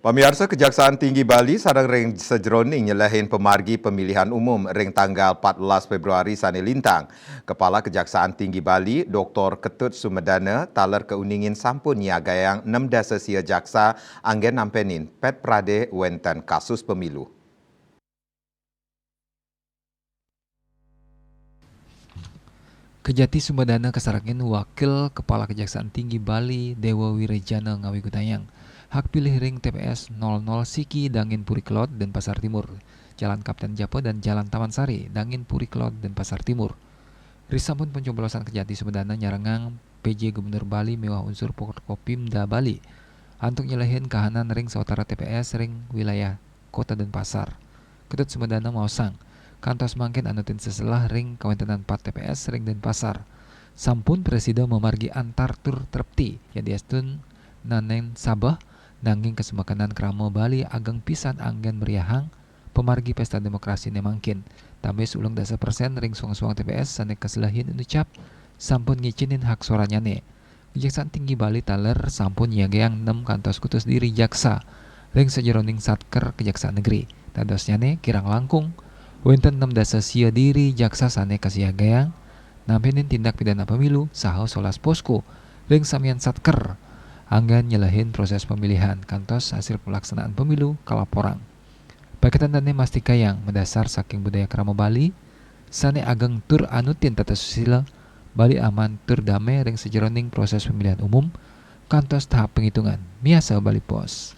Pemirsa Kejaksaan Tinggi Bali sareng ring sejeroning nyelahin pemargi pemilihan umum ring tanggal 14 Februari sane lintang. Kepala Kejaksaan Tinggi Bali, Dr. Ketut Sumedana, taler keuningin sampun niagayang 6 dasa sia jaksa anggen nampenin pet prade wenten kasus pemilu. Kejati Sumedana kasarangin Wakil Kepala Kejaksaan Tinggi Bali Dewa Wirejana ngawigutayang. Hak pilih ring TPS 00 Siki Dangin Puri Kelot dan Pasar Timur, Jalan Kapten Japo dan Jalan Taman Sari, Dangin Puri Kelot dan Pasar Timur. Risampun pencoblosan Kejati Sumedana nyarengang PJ Gubernur Bali mewah unsur Forkopimda Bali. Antuk nyelehin kahanan ring sautara TPS ring wilayah Kota Denpasar. Ketut Sumedana mausang kantos mangkin anutin seselah ring kawentenan 4 TPS ring Denpasar. Sampun Presiden memargi antar tur trepti yang diastun nanen Sabah nanging kesemakanan kramo Bali ageng pisan anggen meriahang pemargi pesta demokrasi nemangkin. Tambah ulung 10% ring suang-suang TPS sane keselahin ucap sampun ngicinin hak suaranya ne. Kejaksaan Tinggi Bali taler sampun nyageang 6 kantos kutus diri jaksa ring sejeroning satker Kejaksaan Negeri. Tandosnya ne kirang langkung wenten 6 dasa sia diri jaksa sane kasiagaang nampenin tindak pidana pemilu saha 11 posko ring samian satker anggan nyelahin proses pemilihan kantos hasil pelaksanaan pemilu kalaporang. Paketan dane mastika yang mendasar saking budaya krama Bali sane ageng tur anutin tata susila Bali aman tur damai ring sejeroning proses pemilihan umum kantos tahap penghitungan miasa Bali Pos.